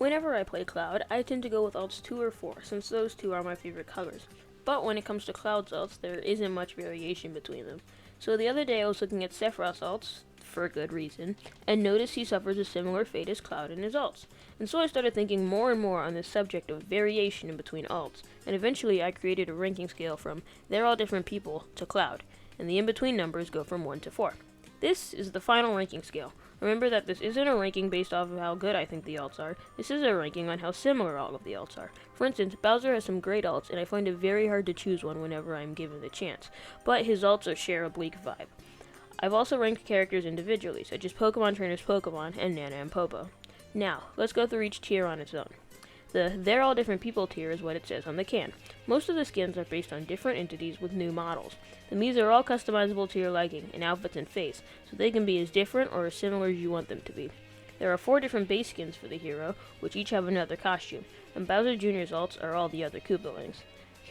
Whenever I play Cloud, I tend to go with alts 2 or 4, since those two are my favorite colors. But when it comes to Cloud's alts, there isn't much variation between them. So the other day I was looking at Sephiroth's alts, for a good reason, and noticed he suffers a similar fate as Cloud in his alts. And so I started thinking more and more on this subject of variation in between alts, and eventually I created a ranking scale from "they're all different people" to Cloud, and the in-between numbers go from 1 to 4. This is the final ranking scale. Remember that this isn't a ranking based off of how good I think the alts are. This is a ranking on how similar all of the alts are. For instance, Bowser has some great alts, and I find it very hard to choose one whenever I'm given the chance. But his alts share a bleak vibe. I've also ranked characters individually, such as Pokemon Trainer's Pokemon and Nana and Popo. Now, let's go through each tier on its own. The "they're all different people" tier is what it says on the can. Most of the skins are based on different entities with new models. The Miis are all customizable to your liking in outfits and face, so they can be as different or as similar as you want them to be. There are 4 different base skins for the hero, which each have another costume, and Bowser Jr.'s alts are all the other Koopalings.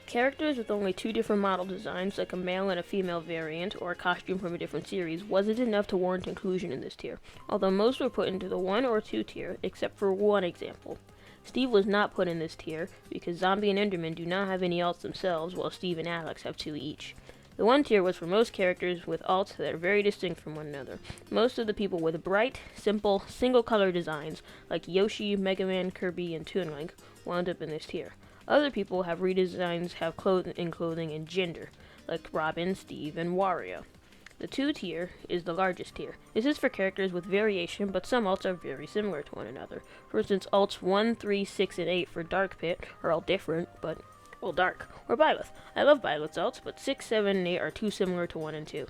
Characters with only 2 different model designs, like a male and a female variant, or a costume from a different series, wasn't enough to warrant inclusion in this tier, although most were put into the 1 or 2 tier, except for one example. Steve was not put in this tier because Zombie and Enderman do not have any alts themselves, while Steve and Alex have 2 each. The 1 tier was for most characters with alts that are very distinct from one another. Most of the people with bright, simple, single-color designs, like Yoshi, Mega Man, Kirby, and Toon Link, wound up in this tier. Other people have redesigns, have clothing, and gender, like Robin, Steve, and Wario. The 2 tier is the largest tier. This is for characters with variation, but some alts are very similar to one another. For instance, alts 1, 3, 6, and 8 for Dark Pit are all different, but, well, dark. Or Byleth. I love Byleth's alts, but 6, 7, and 8 are too similar to 1 and 2.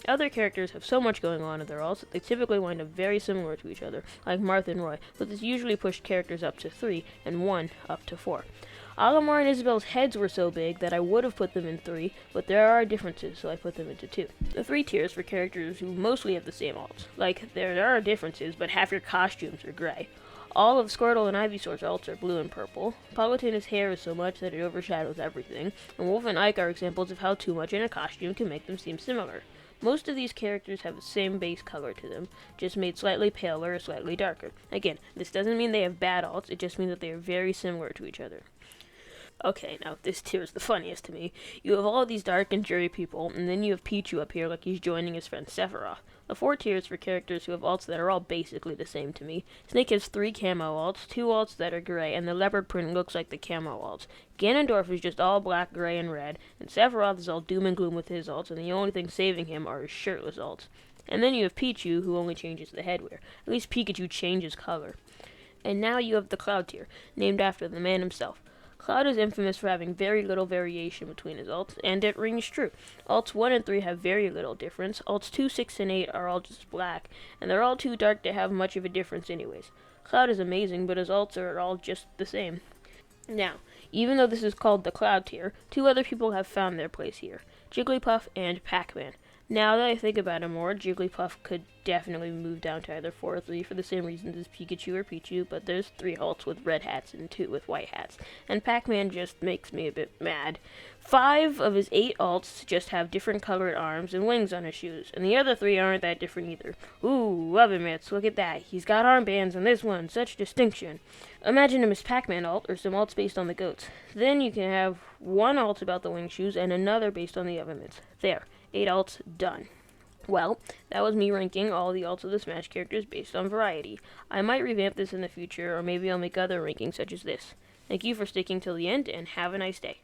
Other characters have so much going on in their alts that they typically wind up very similar to each other, like Marth and Roy, but this usually pushed characters up to 3, and 1 up to 4. Olimar and Isabel's heads were so big that I would have put them in 3, but there are differences, so I put them into 2. The 3 tiers for characters who mostly have the same alts. Like, there are differences, but half your costumes are gray. All of Squirtle and Ivysaur's alts are blue and purple. Palutena's hair is so much that it overshadows everything, and Wolf and Ike are examples of how too much in a costume can make them seem similar. Most of these characters have the same base color to them, just made slightly paler or slightly darker. Again, this doesn't mean they have bad alts, it just means that they are very similar to each other. Okay, now this tier is the funniest to me. You have all these dark and dreary people, and then you have Pichu up here like he's joining his friend Sephiroth. The 4 tiers for characters who have alts that are all basically the same to me. Snake has 3 camo alts, 2 alts that are gray, and the leopard print looks like the camo alts. Ganondorf is just all black, gray, and red, and Sephiroth is all doom and gloom with his alts, and the only thing saving him are his shirtless alts. And then you have Pichu, who only changes the headwear. At least Pikachu changes color. And now you have the Cloud tier, named after the man himself. Cloud is infamous for having very little variation between his alts, and it rings true. Alts 1 and 3 have very little difference. Alts 2, 6, and 8 are all just black, and they're all too dark to have much of a difference anyways. Cloud is amazing, but his alts are all just the same. Now, even though this is called the Cloud tier, 2 other people have found their place here, Jigglypuff and Pac-Man. Now that I think about it more, Jigglypuff could definitely move down to either 4 or 3 for the same reasons as Pikachu or Pichu, but there's 3 alts with red hats and 2 with white hats, and Pac-Man just makes me a bit mad. 5 of his 8 alts just have different colored arms and wings on his shoes, and the other 3 aren't that different either. Ooh, love him, Mitz, look at that. He's got armbands on this one, such distinction. Imagine him as Pac-Man alt, or some alts based on the goats. Then you can have 1 alt about the wing shoes and another based on the other mitts. There. 8 alts done. Well, that was me ranking all the alts of the Smash characters based on variety. I might revamp this in the future, or maybe I'll make other rankings such as this. Thank you for sticking till the end, and have a nice day.